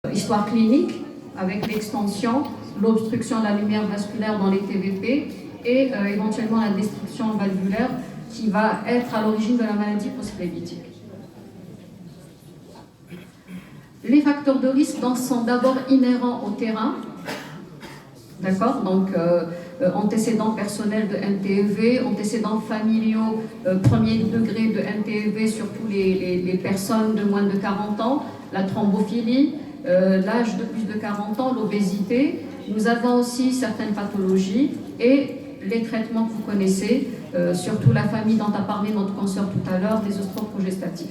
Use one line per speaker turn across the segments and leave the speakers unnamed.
histoire clinique, avec l'extension, l'obstruction de la lumière vasculaire dans les TVP et éventuellement la destruction valvulaire qui va être à l'origine de la maladie post-phlébitique. Les facteurs de risque donc, sont d'abord inhérents au terrain, d'accord, donc antécédents personnels de NTEV, antécédents familiaux premier degré de NTEV, surtout les personnes de moins de 40 ans, la thrombophilie, l'âge de plus de 40 ans, l'obésité. Nous avons aussi certaines pathologies et les traitements que vous connaissez, surtout la famille dont a parlé notre consoeur tout à l'heure, des oestrogestatifs.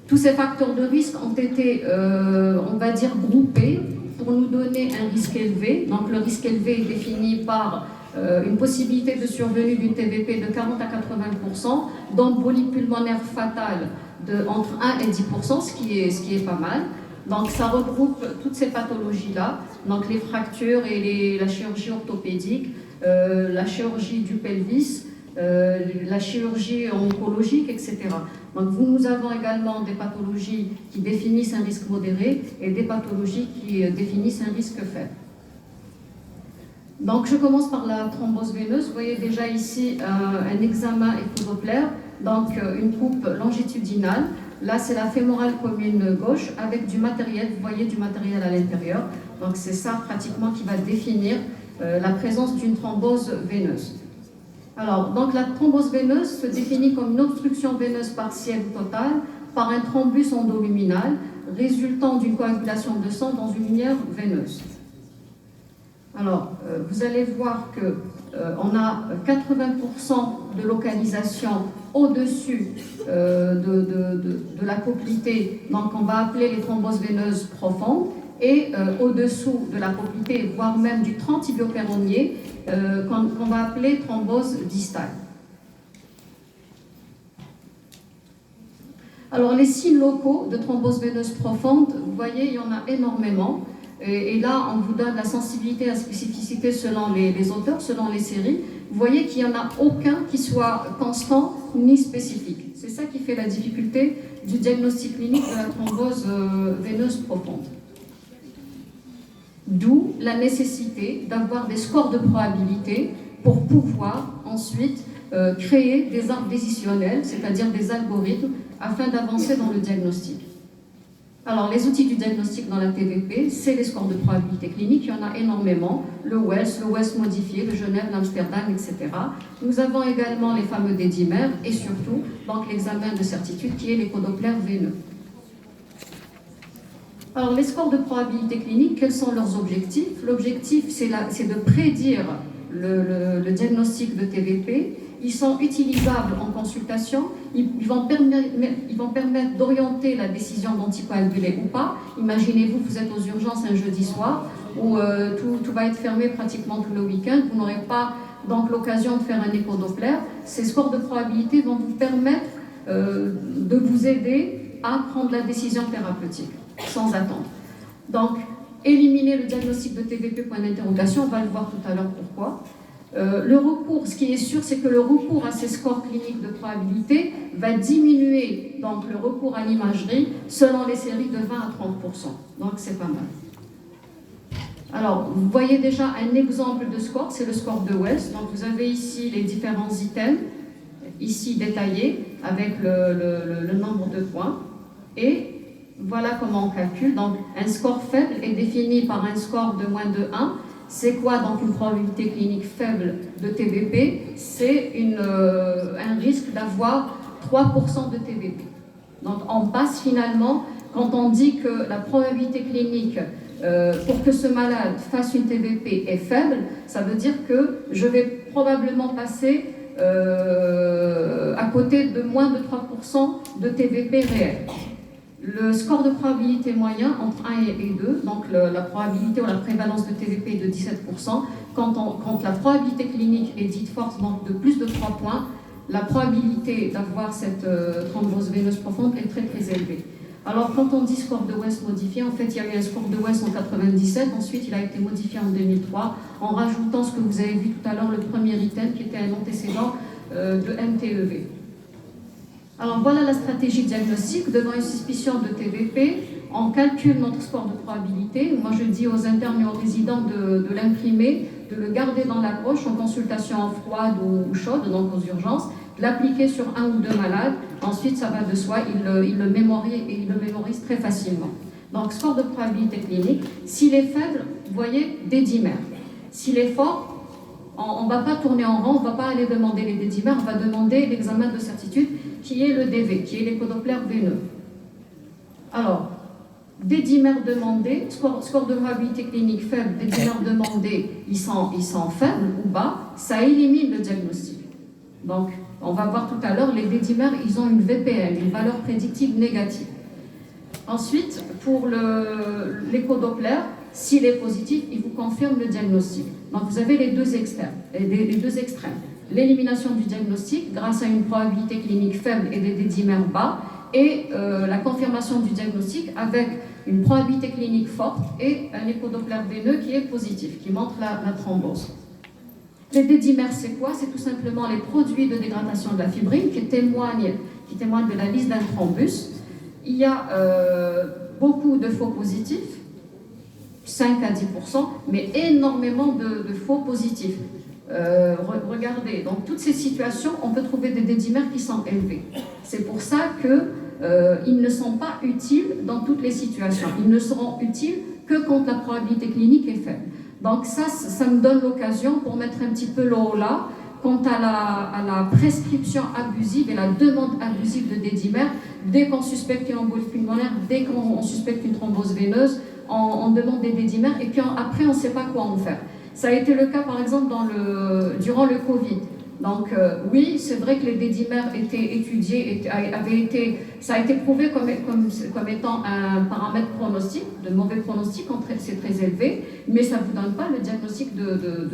Tous ces facteurs de risque ont été, on va dire, groupés pour nous donner un risque élevé. Donc le risque élevé est défini par une possibilité de survenue d'une TVP de 40 à 80%, d'embolie pulmonaire fatale de entre 1 et 10%, ce qui est pas mal. Donc ça regroupe toutes ces pathologies-là, donc les fractures et la chirurgie orthopédique, la chirurgie du pelvis, la chirurgie oncologique, etc. Donc nous avons également des pathologies qui définissent un risque modéré et des pathologies qui définissent un risque faible. Donc je commence par la thrombose veineuse. Vous voyez déjà ici un examen écho-Doppler, donc une coupe longitudinale. Là c'est la fémorale commune gauche avec du matériel, vous voyez du matériel à l'intérieur. Donc c'est ça pratiquement qui va définir la présence d'une thrombose veineuse. Alors, donc la thrombose veineuse se définit comme une obstruction veineuse partielle ou totale par un thrombus endoluminal résultant d'une coagulation de sang dans une lumière veineuse. Alors, vous allez voir qu'on a 80% de localisation au-dessus de la poplité, donc on va appeler les thromboses veineuses profondes, et au-dessous de la poplité, voire même du transtibio-péronier, qu'on va appeler thrombose distale. Alors les signes locaux de thrombose veineuse profonde, vous voyez, il y en a énormément. Et là, on vous donne la sensibilité et la spécificité selon les auteurs, selon les séries. Vous voyez qu'il n'y en a aucun qui soit constant ni spécifique. C'est ça qui fait la difficulté du diagnostic clinique de la thrombose veineuse profonde. D'où la nécessité d'avoir des scores de probabilité pour pouvoir ensuite créer des arbres décisionnels, c'est-à-dire des algorithmes, afin d'avancer dans le diagnostic. Alors, les outils du diagnostic dans la TVP, c'est les scores de probabilité clinique, il y en a énormément, le Wells modifié, le Genève, l'Amsterdam, etc. Nous avons également les fameux dédimères et surtout donc, l'examen de certitude qui est l'écho-Doppler veineux. Alors, les scores de probabilité clinique, quels sont leurs objectifs? L'objectif, c'est de prédire le diagnostic de TVP. Ils sont utilisables en consultation. Ils vont permettre d'orienter la décision d'anticoaguler ou pas. Imaginez-vous, vous êtes aux urgences un jeudi soir où tout va être fermé pratiquement tout le week-end. Vous n'aurez pas donc l'occasion de faire un écho-Doppler. Ces scores de probabilité vont vous permettre de vous aider à prendre la décision thérapeutique sans attendre. Donc, éliminer le diagnostic de TVP, point d'interrogation, on va le voir tout à l'heure pourquoi. Le recours, ce qui est sûr, c'est que le recours à ces scores cliniques de probabilité va diminuer donc le recours à l'imagerie selon les séries de 20 à 30%. Donc, c'est pas mal. Alors, vous voyez déjà un exemple de score, c'est le score de Wells. Donc, vous avez ici les différents items, ici détaillés, avec le nombre de points. Et voilà comment on calcule. Donc, un score faible est défini par un score de moins de 1. C'est quoi donc une probabilité clinique faible de TVP? C'est un risque d'avoir 3% de TVP. Donc, on passe finalement, quand on dit que la probabilité clinique pour que ce malade fasse une TVP est faible, ça veut dire que je vais probablement passer à côté de moins de 3% de TVP réel. Le score de probabilité moyen entre 1 et 2, donc la probabilité ou la prévalence de TVP est de 17%. Quand la probabilité clinique est dite forte, donc de plus de 3 points, la probabilité d'avoir cette thrombose veineuse profonde est très très élevée. Alors quand on dit score de Wells modifié, en fait il y a eu un score de Wells en 97, ensuite il a été modifié en 2003 en rajoutant ce que vous avez vu tout à l'heure, le premier item qui était un antécédent de MTEV. Alors voilà la stratégie diagnostique. Devant une suspicion de TVP, on calcule notre score de probabilité. Moi, je dis aux internes et aux résidents de l'imprimer, de le garder dans la poche en consultation froide ou chaude, donc aux urgences, de l'appliquer sur un ou deux malades. Ensuite, ça va de soi, il le mémorise très facilement. Donc, score de probabilité clinique. S'il est faible, vous voyez, dédimère. S'il est fort, on ne va pas tourner en rond, on ne va pas aller demander les dédimères, on va demander l'examen de certitude qui est le DV, qui est l'échodoppler veineux. Alors, dédimères demandés, score de probabilité clinique faible, dédimères demandés, ils sont faibles ou bas, ça élimine le diagnostic. Donc, on va voir tout à l'heure, les dédimères, ils ont une VPN, une valeur prédictive négative. Ensuite, pour l'échodoppler, s'il est positif, il vous confirme le diagnostic. Donc, vous avez les deux extrêmes. L'élimination du diagnostic grâce à une probabilité clinique faible et des dédimères bas, et la confirmation du diagnostic avec une probabilité clinique forte et un échodoppler veineux qui est positif, qui montre la thrombose. Les dédimères, c'est quoi? C'est tout simplement les produits de dégradation de la fibrine qui témoignent de la liste d'un thrombus. Il y a beaucoup de faux positifs, 5 à 10%, mais énormément de faux positifs. Regardez, dans toutes ces situations, on peut trouver des dédimères qui sont élevés. C'est pour ça qu'ils ne sont pas utiles dans toutes les situations. Ils ne seront utiles que quand la probabilité clinique est faible. Donc ça me donne l'occasion pour mettre un petit peu le haut là, quant à la prescription abusive et la demande abusive de dédimères. Dès qu'on suspecte une embolie pulmonaire, dès qu'on suspecte une thrombose veineuse, on demande des dédimères et puis après on ne sait pas quoi en faire. Ça a été le cas par exemple durant le Covid. Donc oui, c'est vrai que les dédimères étaient étudiés, ça a été prouvé comme étant un paramètre pronostic, de mauvais pronostic, c'est très élevé, mais ça ne vous donne pas le diagnostic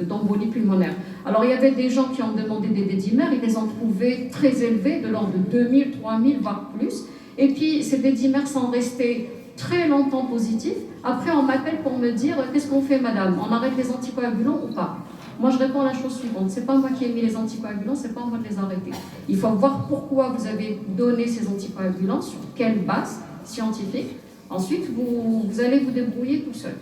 d'embolie pulmonaire. Alors il y avait des gens qui ont demandé des dédimères, ils les ont trouvés très élevés, de l'ordre de 2000, 3000, voire plus, et puis ces dédimères sont restés très longtemps positifs. Après on m'appelle pour me dire « Qu'est-ce qu'on fait madame? On arrête les anticoagulants ou pas ?» Moi, je réponds à la chose suivante. Ce n'est pas moi qui ai mis les anticoagulants, ce n'est pas moi de les arrêter. Il faut voir pourquoi vous avez donné ces anticoagulants, sur quelle base scientifique. Ensuite, vous allez vous débrouiller tout seul.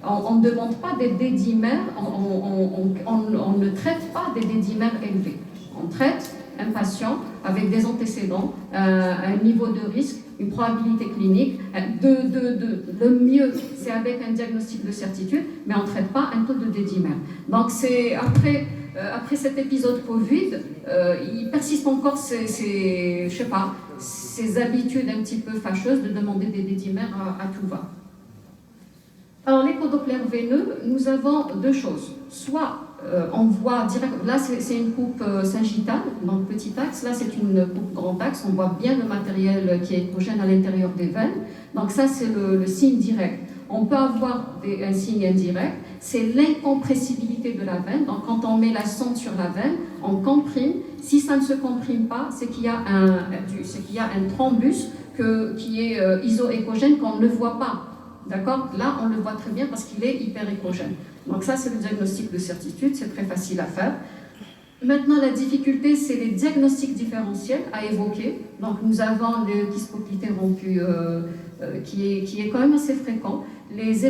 On ne demande pas des dédimères, on ne traite pas des dédimères élevés. On traite un patient avec des antécédents, un niveau de risque, une probabilité clinique. Le mieux, c'est avec un diagnostic de certitude, mais on ne traite pas un taux de dédimère. Donc, c'est après cet épisode Covid, il persiste encore ces habitudes un petit peu fâcheuses de demander des dédimères à tout va. Alors, l'échodoppler veineux, nous avons deux choses. Soit on voit direct, là c'est une coupe sagittale, donc petit axe, là c'est une coupe grand axe, on voit bien le matériel qui est échogène à l'intérieur des veines, donc ça c'est le signe direct. On peut avoir un signe indirect, c'est l'incompressibilité de la veine, donc quand on met la sonde sur la veine, on comprime, si ça ne se comprime pas, c'est qu'il y a un thrombus qui est isoéchogène qu'on ne voit pas. D'accord? Là, on le voit très bien parce qu'il est hyperéchogène. Donc ça, c'est le diagnostic de certitude, c'est très facile à faire. Maintenant, la difficulté, c'est les diagnostics différentiels à évoquer. Donc nous avons le kyste poplitaire rompu qui est quand même assez fréquent, les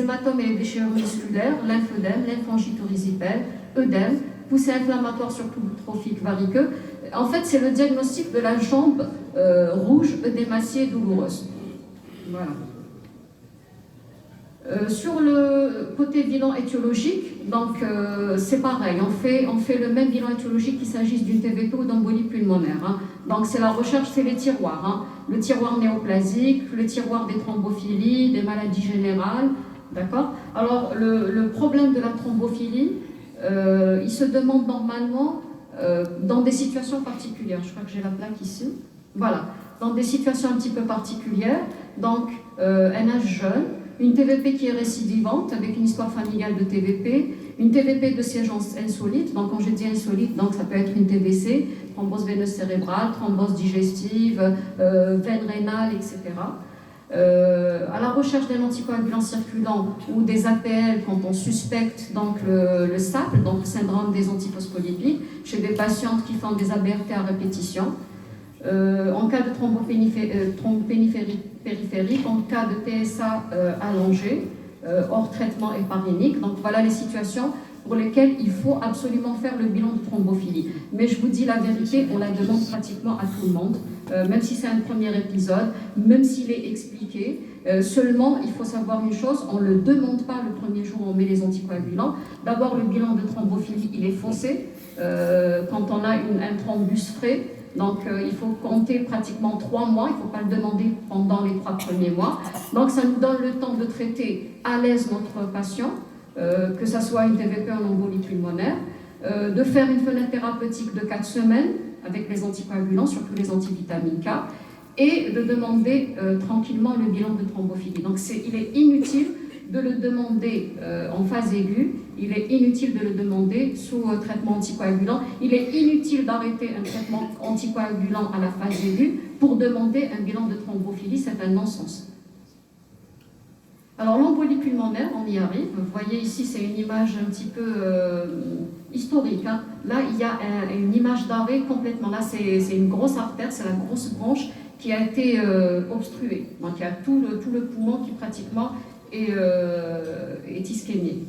hématomes et les déchirures musculaires, lymphœdème, lymphangite horizipèle, œdème, poussée inflammatoire surtout trophique variqueux. En fait, c'est le diagnostic de la jambe rouge, œdémaciée, douloureuse. Voilà. Sur le côté bilan étiologique, donc c'est pareil, on fait le même bilan étiologique qu'il s'agisse d'une TVP ou d'embolie pulmonaire. Hein. Donc c'est la recherche, c'est les tiroirs. Hein. Le tiroir néoplasique, le tiroir des thrombophilies, des maladies générales, d'accord? Alors le problème de la thrombophilie, il se demande normalement dans des situations particulières. Je crois que j'ai la plaque ici. Voilà, dans des situations un petit peu particulières, donc un âge jeune, une TVP qui est récidivante avec une histoire familiale de TVP, une TVP de siège insolite, donc quand je dis insolite, donc ça peut être une TVC, thrombose veineuse cérébrale, thrombose digestive, veine rénale, etc. À la recherche d'un anticoagulant circulant ou des APL quand on suspecte donc le SAPL, donc le syndrome des antiphospholipides, chez des patientes qui font des ABRT à répétition. en cas de thrombopénie périphérique, en cas de PSA allongé, hors traitement héparinique. Donc voilà les situations pour lesquelles il faut absolument faire le bilan de thrombophilie. Mais je vous dis la vérité, on la demande pratiquement à tout le monde, même si c'est un premier épisode, même s'il est expliqué. Seulement, il faut savoir une chose, on ne le demande pas le premier jour où on met les anticoagulants. D'abord, le bilan de thrombophilie, il est faussé quand on a un thrombus frais. Donc, il faut compter pratiquement 3 mois, il ne faut pas le demander pendant les 3 premiers mois. Donc, ça nous donne le temps de traiter à l'aise notre patient, que ce soit une TVP en embolie pulmonaire, de faire une fenêtre thérapeutique de 4 semaines avec les anticoagulants, surtout les antivitamines K, et de demander tranquillement le bilan de thrombophilie. Donc, il est inutile de le demander en phase aiguë, il est inutile de le demander sous traitement anticoagulant, il est inutile d'arrêter un traitement anticoagulant à la phase aiguë pour demander un bilan de thrombophilie, c'est un non-sens. Alors l'embolie pulmonaire, on y arrive, vous voyez ici c'est une image un petit peu historique, hein. Là il y a une image d'arrêt complètement, là c'est une grosse artère, c'est la grosse branche qui a été obstruée, donc il y a tout le poumon qui pratiquement est ischémique.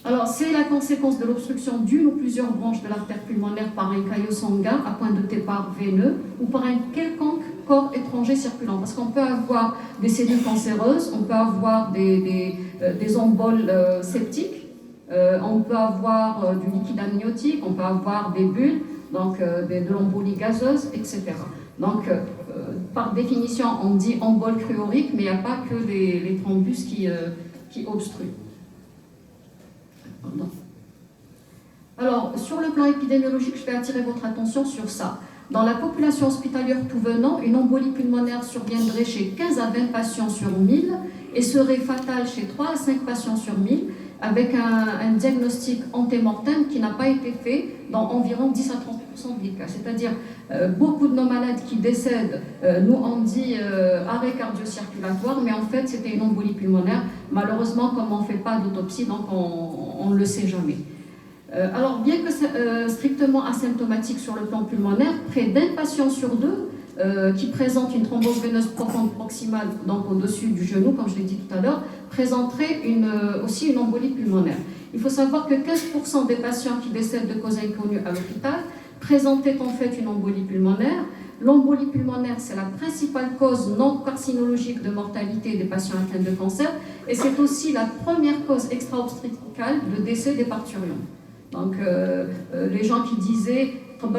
Alors, c'est la conséquence de l'obstruction d'une ou plusieurs branches de l'artère pulmonaire par un caillot sanguin à point de départ veineux ou par un quelconque corps étranger circulant. Parce qu'on peut avoir des cellules cancéreuses, on peut avoir des emboles septiques, on peut avoir du liquide amniotique, on peut avoir des bulles, donc de l'embolie gazeuse, etc. Donc, par définition, on dit embole cruorique, mais il n'y a pas que les thrombus qui obstruent. Alors, sur le plan épidémiologique, je vais attirer votre attention sur ça. Dans la population hospitalière tout venant, une embolie pulmonaire surviendrait chez 15 à 20 patients sur 1000 et serait fatale chez 3 à 5 patients sur 1000 avec un diagnostic antémortem qui n'a pas été fait dans environ 10 à 30% des cas. C'est-à-dire, beaucoup de nos malades qui décèdent, nous on dit arrêt cardio-circulatoire, mais en fait c'était une embolie pulmonaire. Malheureusement, comme on ne fait pas d'autopsie, donc on ne le sait jamais. Alors, bien que strictement asymptomatique sur le plan pulmonaire, près d'un patient sur 2 qui présente une thrombose veineuse profonde proximale, donc au-dessus du genou, comme je l'ai dit tout à l'heure, présenterait aussi une embolie pulmonaire. Il faut savoir que 15% des patients qui décèdent de cause inconnue à l'hôpital présentaient en fait une embolie pulmonaire. L'embolie pulmonaire, c'est la principale cause non carcinologique de mortalité des patients atteints de cancer et c'est aussi la première cause extra-obstétricale de décès des parturions. Donc, les gens qui disaient 40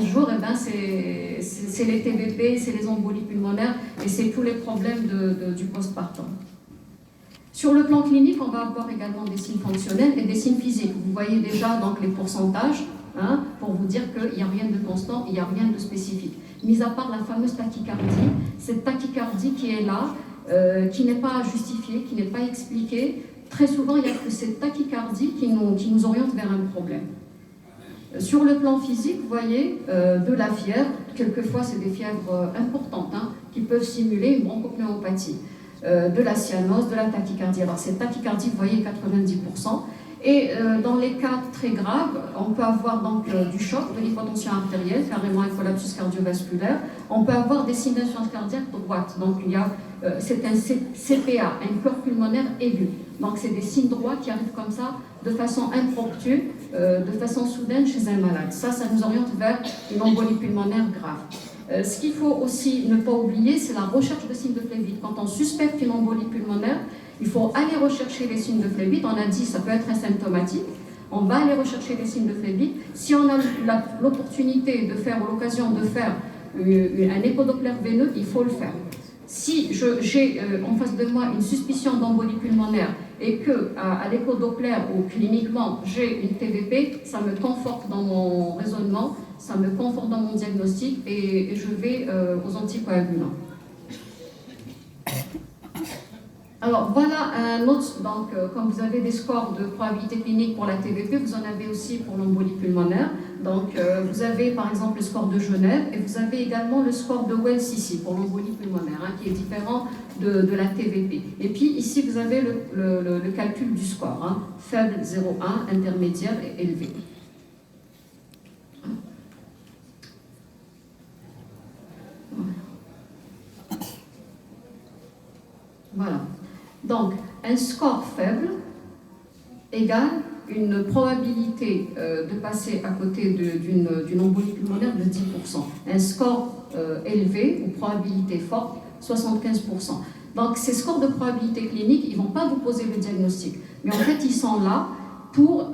jours, eh ben, c'est les TBP, c'est les embolies pulmonaires et c'est tous les problèmes du postpartum. Sur le plan clinique, on va avoir également des signes fonctionnels et des signes physiques. Vous voyez déjà donc, les pourcentages, hein, pour vous dire qu'il n'y a rien de constant, il n'y a rien de spécifique. Mis à part la fameuse tachycardie, cette tachycardie qui est là, qui n'est pas justifiée, qui n'est pas expliquée. Très souvent, il n'y a que cette tachycardie qui nous oriente vers un problème. Sur le plan physique, vous voyez, de la fièvre, quelquefois c'est des fièvres importantes, hein, qui peuvent simuler une bronchopneumopathie, de la cyanose, de la tachycardie. Alors cette tachycardie, vous voyez, 90%. Et dans les cas très graves, on peut avoir donc du choc, de l'hypotension artérielle, carrément un collapsus cardiovasculaire. On peut avoir des signes d'insuffisance cardiaque droite. Donc c'est un CPA, un cœur pulmonaire aigu. Donc c'est des signes droits qui arrivent comme ça, de façon impromptue, de façon soudaine chez un malade. Ça nous oriente vers une embolie pulmonaire grave. Ce qu'il faut aussi ne pas oublier, c'est la recherche de signes de phlébite. Quand on suspecte une embolie pulmonaire, il faut aller rechercher les signes de phlébite. On a dit ça peut être asymptomatique. On va aller rechercher les signes de phlébite. Si on a l'opportunité de faire, ou l'occasion de faire un échodoppler veineux, il faut le faire. Si j'ai en face de moi une suspicion d'embolie pulmonaire et que à l'échodoppler ou cliniquement j'ai une TVP, ça me conforte dans mon raisonnement, ça me conforte dans mon diagnostic et je vais aux anticoagulants. Alors voilà un autre, donc comme vous avez des scores de probabilité clinique pour la TVP, vous en avez aussi pour l'embolie pulmonaire. Donc vous avez par exemple le score de Genève et vous avez également le score de Wells ici pour l'embolie pulmonaire, hein, qui est différent de la TVP. Et puis ici vous avez le calcul du score, hein, faible 0,1, intermédiaire et élevé. Voilà. Donc, un score faible égale une probabilité de passer à côté d'une embolie pulmonaire de 10%. Un score élevé ou probabilité forte, 75%. Donc, ces scores de probabilité clinique, ils ne vont pas vous poser le diagnostic, mais en fait, ils sont là pour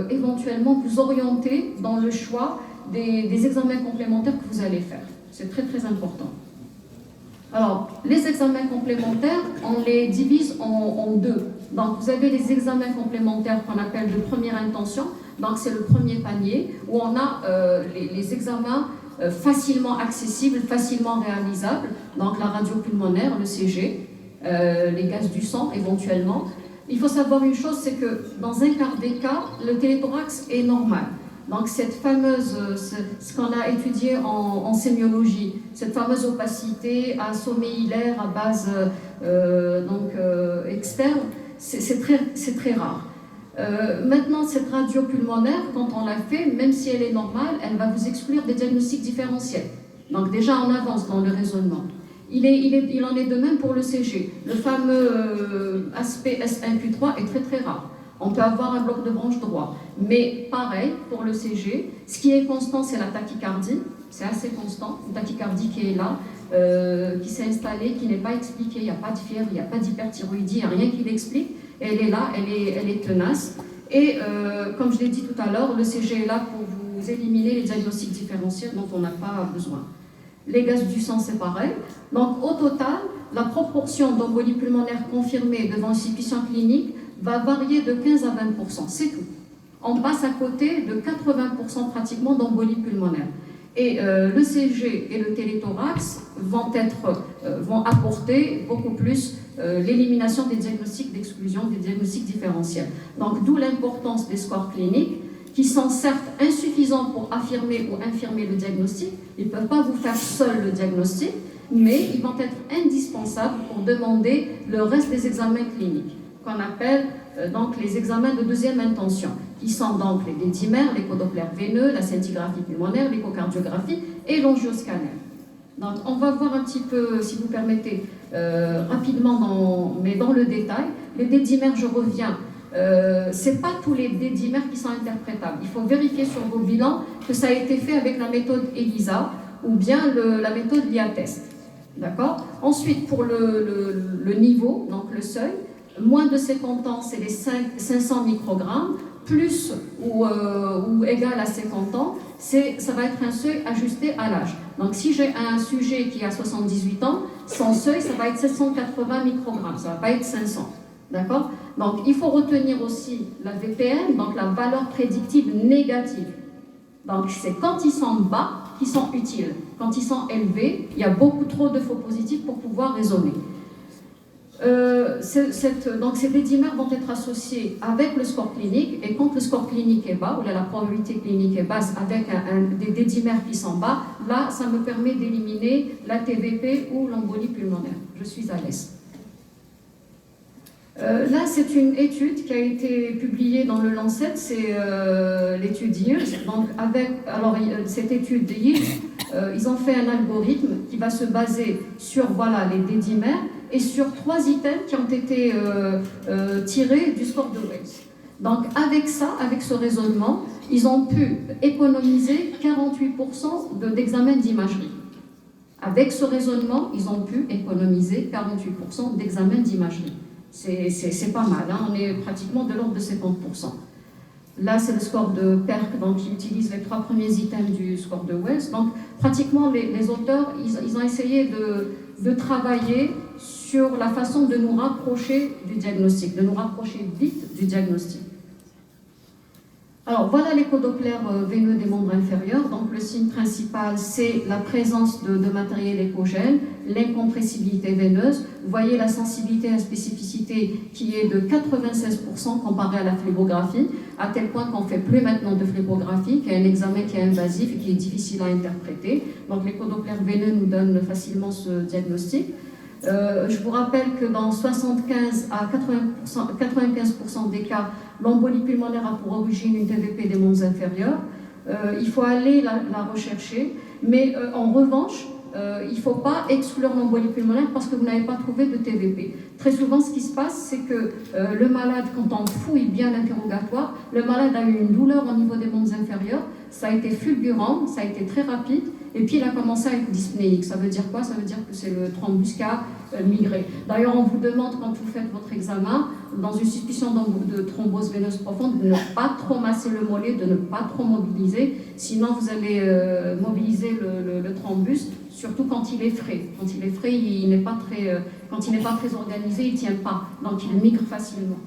éventuellement vous orienter dans le choix des examens complémentaires que vous allez faire. C'est très, très important. Alors, les examens complémentaires, on les divise en deux. Donc, vous avez les examens complémentaires qu'on appelle de première intention. Donc, c'est le premier panier où on a les examens facilement accessibles, facilement réalisables. Donc, la radio pulmonaire, le CG, les gaz du sang éventuellement. Il faut savoir une chose, c'est que dans un quart des cas, le téléthorax est normal. Donc cette fameuse, ce qu'on a étudié en sémiologie, cette fameuse opacité à sommet hilaire à base externe, c'est très rare. Maintenant, cette radio pulmonaire, quand on la fait, même si elle est normale, elle va vous exclure des diagnostics différentiels. Donc déjà, on avance dans le raisonnement. Il en est de même pour le CG. Le fameux aspect S1Q3 est très très rare. On peut avoir un bloc de branche droit. Mais pareil, pour le CG, ce qui est constant, c'est la tachycardie. C'est assez constant, une tachycardie qui est là, qui s'est installée, qui n'est pas expliquée. Il n'y a pas de fièvre, il n'y a pas d'hyperthyroïdie, il n'y a rien qui l'explique. Elle est là, elle est tenace. Et comme je l'ai dit tout à l'heure, le CG est là pour vous éliminer les diagnostics différentiels dont on n'a pas besoin. Les gaz du sang, c'est pareil. Donc, au total, la proportion d'embolie pulmonaire confirmée devant une situation clinique va varier de 15 à 20%. C'est tout. On passe à côté de 80% pratiquement d'embolie pulmonaire. Et le CG et le téléthorax vont apporter beaucoup plus l'élimination des diagnostics d'exclusion, des diagnostics différentiels. Donc, d'où l'importance des scores cliniques, qui sont certes insuffisants pour affirmer ou infirmer le diagnostic. Ils ne peuvent pas vous faire seul le diagnostic, mais ils vont être indispensables pour demander le reste des examens cliniques, qu'on appelle donc les examens de deuxième intention, qui sont donc les dédimères, l'échodoppler veineux, la scintigraphie pulmonaire, l'échocardiographie et l'angioscanner. Donc on va voir un petit peu, si vous permettez, rapidement, mais dans le détail. Les dédimères, je reviens. Ce n'est pas tous les dédimères qui sont interprétables. Il faut vérifier sur vos bilans que ça a été fait avec la méthode ELISA ou bien la méthode LIATEST. D'accord ? Ensuite, pour le niveau, donc le seuil, moins de 50 ans, c'est les 500 microgrammes, plus ou égal à 50 ans, ça va être un seuil ajusté à l'âge. Donc si j'ai un sujet qui a 78 ans, son seuil, ça va être 780 microgrammes, ça ne va pas être 500. D'accord ? Donc, il faut retenir aussi la VPN, donc la valeur prédictive négative. Donc, c'est quand ils sont bas qu'ils sont utiles. Quand ils sont élevés, il y a beaucoup trop de faux positifs pour pouvoir raisonner. Donc, ces dédimères vont être associés avec le score clinique, et quand le score clinique est bas, ou la probabilité clinique est basse, avec des dédimères qui sont bas, là, ça me permet d'éliminer la TVP ou l'embolie pulmonaire. Je suis à l'aise. Là, c'est une étude qui a été publiée dans le Lancet, c'est l'étude YILS. Donc, cette étude de YILS, ils ont fait un algorithme qui va se baser sur les dédimères et sur 3 items qui ont été tirés du score de Wells. Donc, avec ça, avec ce raisonnement, ils ont pu économiser 48% d'examens d'imagerie. Avec ce raisonnement, ils ont pu économiser 48% d'examens d'imagerie. C'est pas mal, hein? On est pratiquement de l'ordre de 50%. Là, c'est le score de PERC, donc qui utilise les 3 premiers items du score de Wells. Donc, pratiquement, les auteurs, ils ont essayé de travailler sur la façon de nous rapprocher du diagnostic, de nous rapprocher vite du diagnostic. Alors, voilà l'échodoppler veineux des membres inférieurs. Donc, le signe principal, c'est la présence de matériel échogène, l'incompressibilité veineuse. Vous voyez la sensibilité et la spécificité qui est de 96% comparée à la phlébographie, à tel point qu'on ne fait plus maintenant de phlébographie, qui est un examen qui est invasif et qui est difficile à interpréter. Donc, l'échodoppler veineux nous donne facilement ce diagnostic. Je vous rappelle que dans 75 à 95% des cas, l'embolie pulmonaire a pour origine une TVP des membres inférieurs. Il faut aller la rechercher, mais en revanche, il ne faut pas exclure l'embolie pulmonaire parce que vous n'avez pas trouvé de TVP. Très souvent, ce qui se passe, c'est que le malade, quand on fouille bien l'interrogatoire, le malade a eu une douleur au niveau des membres inférieurs, ça a été fulgurant, ça a été très rapide, et puis il a commencé à être dyspnéique. Ça veut dire quoi? Ça veut dire que c'est le thrombus qui a migré. D'ailleurs, on vous demande, quand vous faites votre examen, dans une suspicion de thrombose veineuse profonde, de ne pas trop masser le mollet, de ne pas trop mobiliser, sinon vous allez mobiliser le thrombus, surtout quand il est frais. Quand il est frais, quand il n'est pas très organisé, il ne tient pas, donc il migre facilement.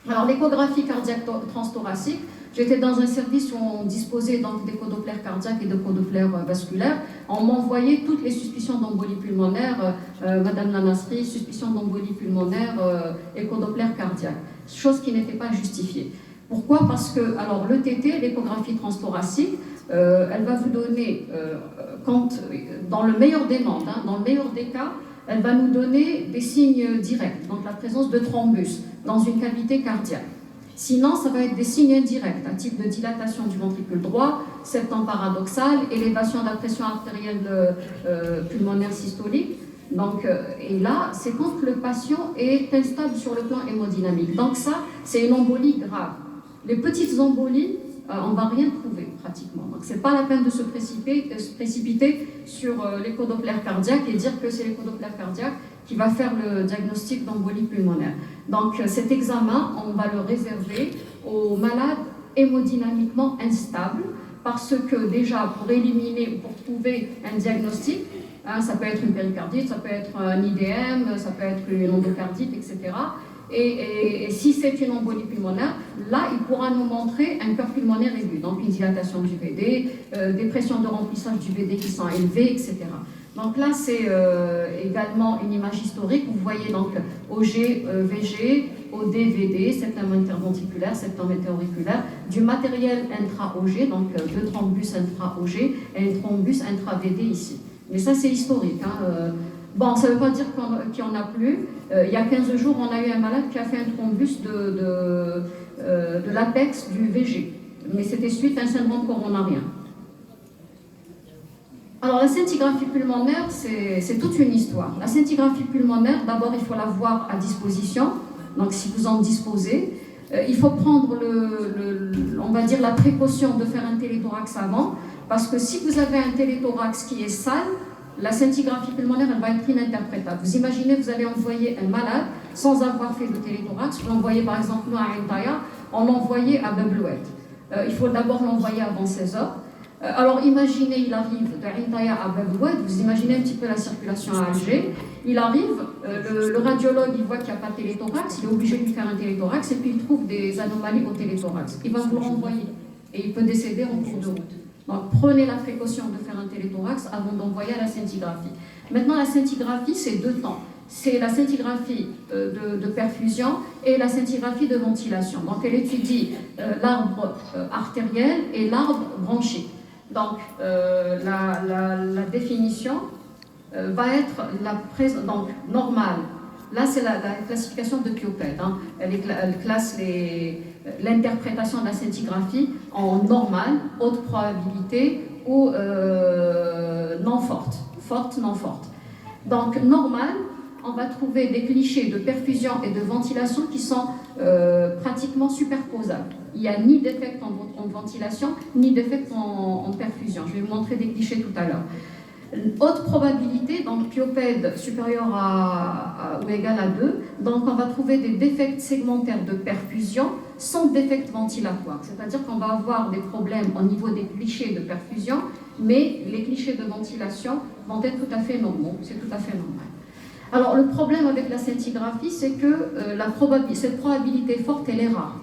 Alors, l'échographie cardiaque transthoracique, j'étais dans un service où on disposait donc d'échodopplères cardiaques et d'échodopplères vasculaires. On m'envoyait toutes les suspicions d'embolie pulmonaire, Madame Lanasri, suspicion d'embolie pulmonaire, échodoppler cardiaque, chose qui n'était pas justifiée. Pourquoi? Parce que, alors, l'ETT, l'échographie transthoracique, elle va vous donner, dans le meilleur des mondes, dans le meilleur des cas, elle va nous donner des signes directs, donc la présence de thrombus dans une cavité cardiaque. Sinon, ça va être des signes indirects, un type de dilatation du ventricule droit, septum paradoxal, élévation de la pression artérielle pulmonaire systolique. Donc, et là, c'est quand le patient est instable sur le plan hémodynamique. Donc ça, c'est une embolie grave. Les petites embolies, on ne va rien trouver pratiquement. Donc ce n'est pas la peine de se précipiter sur l'échodoppler cardiaque et dire que c'est l'échodoppler cardiaque qui va faire le diagnostic d'embolie pulmonaire. Donc cet examen, on va le réserver aux malades hémodynamiquement instables parce que déjà, pour éliminer ou pour trouver un diagnostic, ça peut être une péricardite, ça peut être un IDM, ça peut être une endocardite, etc. Et si c'est une embolie pulmonaire, là, il pourra nous montrer un cœur pulmonaire aigu, donc une dilatation du VD, des pressions de remplissage du VD qui sont élevées, etc. Donc là, c'est également une image historique. Vous voyez donc OG, VG, OD, VD, septum interventriculaire, septum interauriculaire, du matériel intra-OG, donc deux thrombus intra-OG et un thrombus intra-VD ici. Mais ça, c'est historique. Bon, ça ne veut pas dire qu'il n'y en a plus. Il y a 15 jours, on a eu un malade qui a fait un thrombus de l'apex du VG. Mais c'était suite à un syndrome coronarien. Alors, la scintigraphie pulmonaire, c'est toute une histoire. La scintigraphie pulmonaire, d'abord, il faut l'avoir à disposition. Donc, si vous en disposez, il faut prendre, on va dire, la précaution de faire un téléthorax avant. Parce que si vous avez un téléthorax qui est sale, la scintigraphie pulmonaire, elle va être ininterprétable. Vous imaginez, vous allez envoyer un malade sans avoir fait de téléthorax. Vous l'envoyez par exemple nous à Intaya, on l'envoyait à Beblouet. Il faut d'abord l'envoyer avant 16 heures. Alors imaginez, il arrive d'Intaya à Beblouet, vous imaginez un petit peu la circulation à Alger. Il arrive, le radiologue, il voit qu'il n'y a pas de téléthorax, il est obligé de lui faire un téléthorax et puis il trouve des anomalies au téléthorax. Il va vous le renvoyer et il peut décéder en cours de route. Donc, prenez la précaution de faire un téléthorax avant d'envoyer à la scintigraphie. Maintenant, la scintigraphie, c'est deux temps. C'est la scintigraphie de perfusion et la scintigraphie de ventilation. Donc, elle étudie l'arbre artériel et l'arbre bronchique. Donc, la définition va être donc, normale. Là, c'est la classification de Pioped. Elle classe l'interprétation de la scintigraphie en normale, haute probabilité ou non forte, forte, non forte. Donc, normale, on va trouver des clichés de perfusion et de ventilation qui sont pratiquement superposables. Il n'y a ni d'effet en ventilation, ni d'effet en perfusion. Je vais vous montrer des clichés tout à l'heure. Haute probabilité, donc Pioped supérieur ou égal à 2, donc on va trouver des défects segmentaires de perfusion sans défects ventilatoires, c'est-à-dire qu'on va avoir des problèmes au niveau des clichés de perfusion, mais les clichés de ventilation vont être tout à fait normaux, c'est tout à fait normal. Alors le problème avec la scintigraphie, c'est que cette probabilité forte, elle est rare.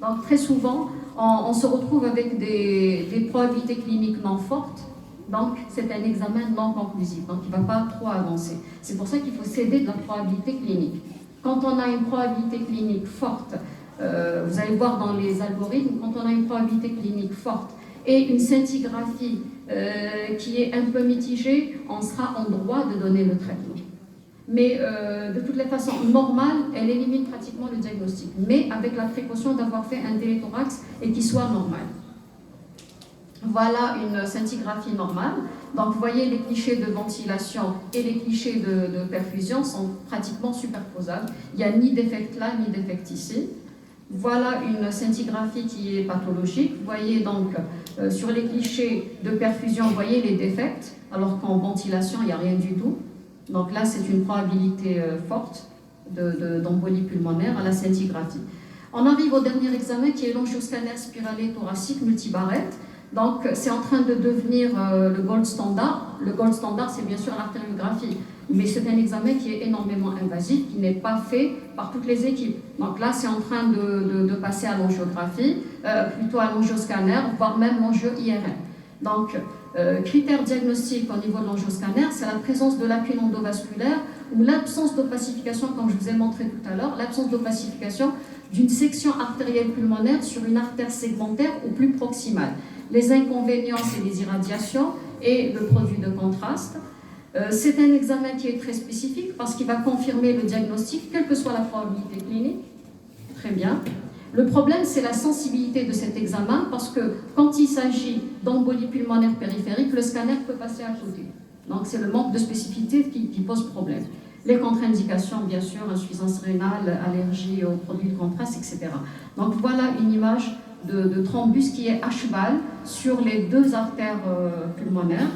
Donc très souvent, on se retrouve avec des probabilités cliniques non fortes. Donc, c'est un examen non conclusif, donc il ne va pas trop avancer. C'est pour ça qu'il faut s'aider de la probabilité clinique. Quand on a une probabilité clinique forte, vous allez voir dans les algorithmes, quand on a une probabilité clinique forte et une scintigraphie qui est un peu mitigée, on sera en droit de donner le traitement. Mais de toutes les façons, normale, elle élimine pratiquement le diagnostic, mais avec la précaution d'avoir fait un téléthorax et qu'il soit normal. Voilà une scintigraphie normale. Donc vous voyez, les clichés de ventilation et les clichés de perfusion sont pratiquement superposables. Il n'y a ni défect là, ni défect ici. Voilà une scintigraphie qui est pathologique. Vous voyez donc sur les clichés de perfusion, vous voyez les défects, alors qu'en ventilation, il n'y a rien du tout. Donc là, c'est une probabilité forte d'embolie pulmonaire à la scintigraphie. On arrive au dernier examen qui est l'angioscanner spiralé thoracique multibarrette. Donc c'est en train de devenir le gold standard. Le gold standard, c'est bien sûr l'artériographie, mais c'est un examen qui est énormément invasif, qui n'est pas fait par toutes les équipes. Donc là, c'est en train de passer à l'angiographie, plutôt à l'angioscanner, voire même l'angio-IRM. Donc, critère diagnostique au niveau de l'angioscanner, c'est la présence de lacune endovasculaire ou l'absence d'opacification, comme je vous ai montré tout à l'heure, l'absence d'opacification d'une section artérielle pulmonaire sur une artère segmentaire ou plus proximale. Les inconvénients, c'est les irradiations et le produit de contraste. C'est un examen qui est très spécifique parce qu'il va confirmer le diagnostic, quelle que soit la probabilité clinique. Très bien. Le problème, c'est la sensibilité de cet examen parce que quand il s'agit d'embolie pulmonaire périphérique, le scanner peut passer à côté. Donc c'est le manque de spécificité qui pose problème. Les contre-indications, bien sûr, insuffisance rénale, allergie aux produits de contraste, etc. Donc voilà une image de thrombus qui est à cheval sur les deux artères pulmonaires.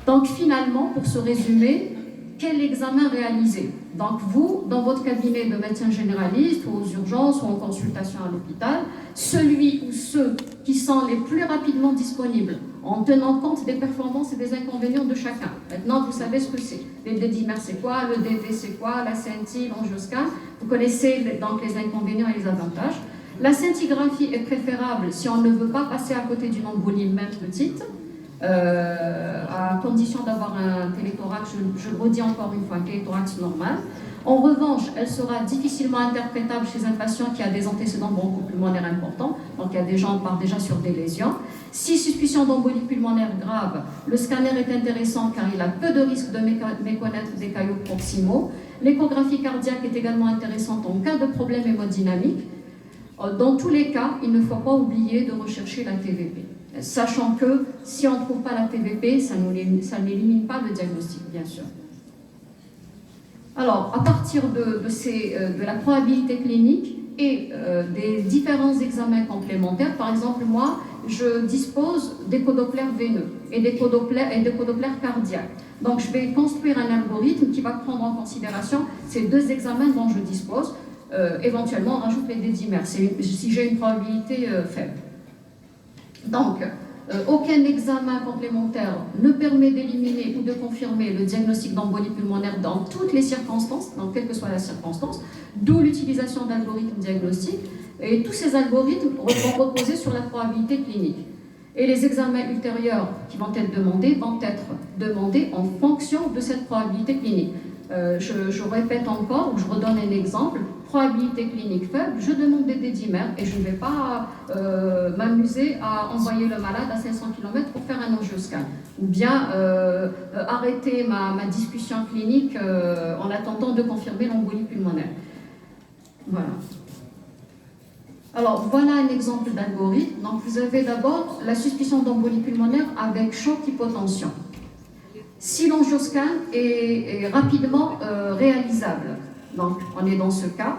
Donc finalement, pour se résumer, quel examen réaliser? Donc vous, dans votre cabinet de médecin généraliste ou aux urgences ou en consultation à l'hôpital, celui ou ceux qui sont les plus rapidement disponibles en tenant compte des performances et des inconvénients de chacun. Maintenant, vous savez ce que c'est. Les D-dimers, c'est quoi? Le DT, c'est quoi? La scinti, l'angioscan. Vous connaissez donc les inconvénients et les avantages. La scintigraphie est préférable si on ne veut pas passer à côté d'une embolie même petite. À condition d'avoir un téléthorax, je le redis encore une fois, un téléthorax normal. En revanche, elle sera difficilement interprétable chez un patient qui a des antécédents bronchopulmonaires importants, donc il y a des gens qui partent déjà sur des lésions. Si suspicion d'embolie pulmonaire grave, le scanner est intéressant car il a peu de risque de méconnaître des caillots proximaux. L'échographie cardiaque est également intéressante en cas de problème hémodynamique. Dans tous les cas, il ne faut pas oublier de rechercher la TVP. Sachant que si on ne trouve pas la TVP, ça n'élimine pas le diagnostic, bien sûr. Alors, à partir de la probabilité clinique et des différents examens complémentaires, par exemple, moi, je dispose d'échodoppler veineux et d'échodoppler cardiaque. Donc, je vais construire un algorithme qui va prendre en considération ces deux examens dont je dispose. Éventuellement, on rajoute les D-dimers si j'ai une probabilité faible. Donc, aucun examen complémentaire ne permet d'éliminer ou de confirmer le diagnostic d'embolie pulmonaire dans toutes les circonstances, donc quelle que soit la circonstance, d'où l'utilisation d'algorithmes diagnostiques. Et tous ces algorithmes vont reposer sur la probabilité clinique. Et les examens ultérieurs qui vont être demandés en fonction de cette probabilité clinique. Je répète encore, je redonne un exemple. Probabilité clinique faible, je demande des D-dimers et je ne vais pas m'amuser à envoyer le malade à 500 km pour faire un angioscan. Ou bien arrêter ma discussion clinique en attendant de confirmer l'embolie pulmonaire. Voilà. Alors, voilà un exemple d'algorithme. Donc, vous avez d'abord la suspicion d'embolie pulmonaire avec choc hypotension. Si l'angioscan est rapidement réalisable, donc on est dans ce cas.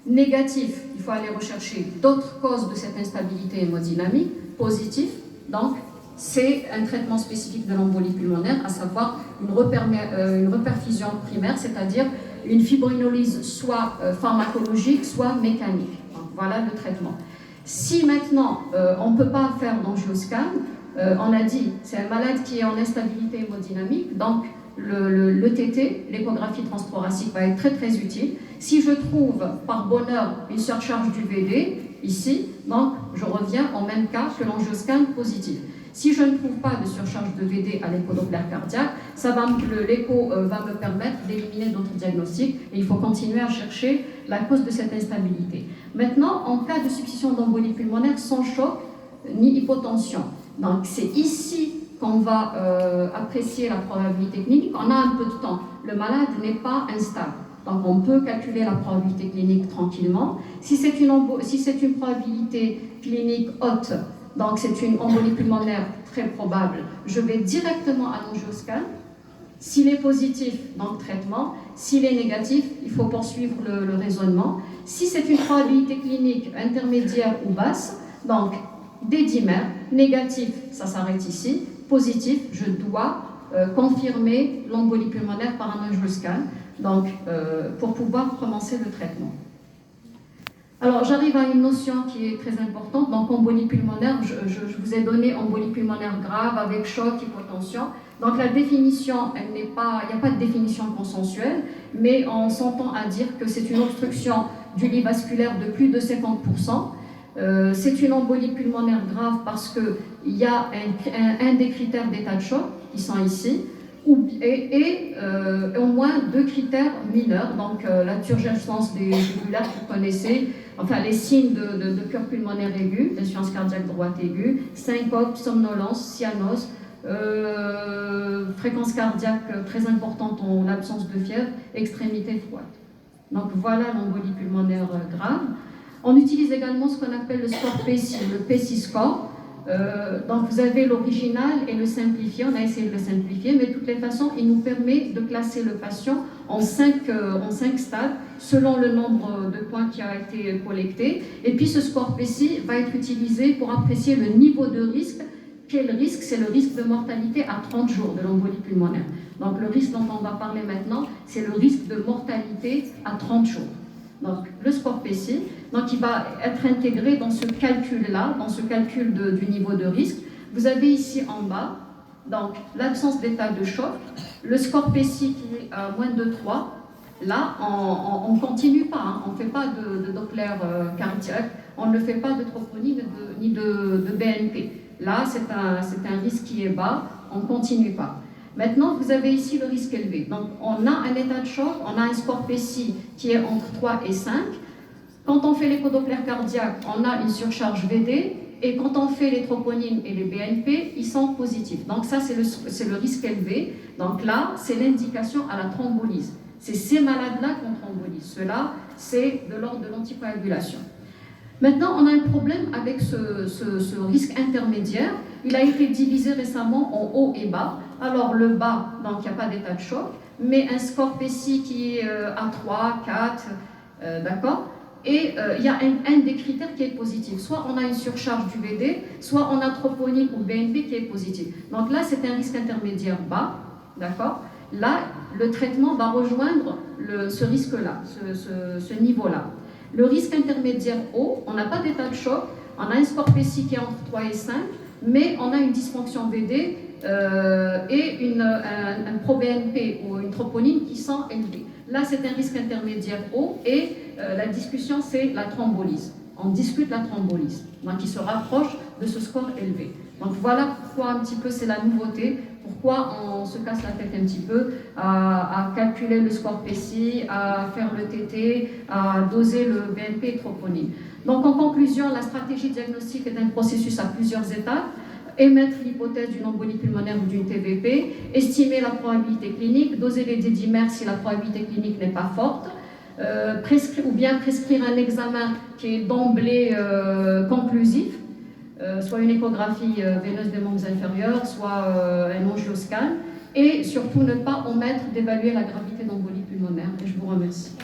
Négatif, il faut aller rechercher d'autres causes de cette instabilité hémodynamique. Positif, donc c'est un traitement spécifique de l'embolie pulmonaire, à savoir une reperfusion primaire, c'est-à-dire une fibrinolyse soit pharmacologique, soit mécanique. Donc, voilà le traitement. Si maintenant on ne peut pas faire d'angioscan, on a dit c'est un malade qui est en instabilité hémodynamique, donc le TT, l'échographie transthoracique, va être très très utile. Si je trouve par bonheur une surcharge du VD, ici, donc je reviens au même cas que l'angioscan positif. Si je ne trouve pas de surcharge de VD à l'échodoppler cardiaque, l'écho va me permettre d'éliminer d'autres diagnostics et il faut continuer à chercher la cause de cette instabilité. Maintenant, en cas de suspicion d'embolie pulmonaire sans choc ni hypotension, donc c'est ici qu'on va apprécier la probabilité clinique. On a un peu de temps. Le malade n'est pas instable. Donc on peut calculer la probabilité clinique tranquillement. Si c'est une probabilité clinique haute, donc c'est une embolie pulmonaire très probable, je vais directement à l'angioscan. S'il est positif, donc traitement. S'il est négatif, il faut poursuivre le raisonnement. Si c'est une probabilité clinique intermédiaire ou basse, donc des dimères, négatif, ça s'arrête ici. Positif, je dois confirmer l'embolie pulmonaire par un angioscan, donc pour pouvoir commencer le traitement. Alors, j'arrive à une notion qui est très importante. Donc, embolie pulmonaire, je vous ai donné embolie pulmonaire grave avec choc, hypotension. Donc, la définition, il n'y a pas de définition consensuelle, mais on s'entend à dire que c'est une obstruction du lit vasculaire de plus de 50%. C'est une embolie pulmonaire grave parce qu'il y a un des critères d'état de choc qui sont ici, et au moins 2 critères mineurs, donc la turgescence des jugulaires que vous connaissez, enfin les signes de cœur pulmonaire aigu, insuffisance cardiaque droite aiguë, syncope, somnolence, cyanose, fréquence cardiaque très importante en l'absence de fièvre, extrémité froide. Donc voilà l'embolie pulmonaire grave. On utilise également ce qu'on appelle le score PESI, le PESI score. Donc vous avez l'original et le simplifié, on a essayé de le simplifier, mais de toutes les façons, il nous permet de classer le patient en 5 stades, selon le nombre de points qui a été collecté. Et puis ce score PESI va être utilisé pour apprécier le niveau de risque. Quel risque? C'est le risque de mortalité à 30 jours de l'embolie pulmonaire. Donc le risque dont on va parler maintenant, c'est le risque de mortalité à 30 jours. Donc le score PESI, donc il va être intégré dans ce calcul-là, dans ce calcul du niveau de risque. Vous avez ici en bas, donc l'absence d'état de choc, le score PESI qui est à moins de 3. Là, on ne continue pas, hein, on ne fait pas de Doppler cardiaque, on ne fait pas de troponie ni de BNP. Là, c'est un risque qui est bas, on ne continue pas. Maintenant, vous avez ici le risque élevé. Donc, on a un état de choc, on a un score PESI qui est entre 3 et 5. Quand on fait l'échodoppler cardiaque, on a une surcharge VD. Et quand on fait les troponines et les BNP, ils sont positifs. Donc ça, c'est le risque élevé. Donc là, c'est l'indication à la thrombolyse. C'est ces malades-là qu'on thrombolyse. Ceux-là, c'est de l'ordre de l'anticoagulation. Maintenant, on a un problème avec ce risque intermédiaire. Il a été divisé récemment en haut et bas. Alors, le bas, donc il n'y a pas d'état de choc, mais un score PESI qui est à 3, 4, d'accord? Et il y a un des critères qui est positif. Soit on a une surcharge du VD, soit on a troponine ou BNP qui est positif. Donc là, c'est un risque intermédiaire bas, d'accord? Là, le traitement va rejoindre ce risque-là, ce niveau-là. Le risque intermédiaire haut, on n'a pas d'état de choc, on a un score PESI qui est entre 3 et 5, mais on a une dysfonction VD et un pro-BNP ou une troponine qui sont élevés. Là, c'est un risque intermédiaire haut et la discussion, c'est la thrombolyse. On discute la thrombolyse, donc il se rapproche de ce score élevé. Donc voilà pourquoi un petit peu c'est la nouveauté, pourquoi on se casse la tête un petit peu à calculer le score PESI, à faire le TT, à doser le BNP et troponine. Donc en conclusion, la stratégie diagnostique est un processus à plusieurs étapes. Émettre l'hypothèse d'une embolie pulmonaire ou d'une TVP, estimer la probabilité clinique, doser les dédimères si la probabilité clinique n'est pas forte, ou bien prescrire un examen qui est d'emblée conclusif, soit une échographie veineuse des membres inférieurs, soit un angioscan, et surtout ne pas omettre d'évaluer la gravité d'embolie pulmonaire. Et je vous remercie.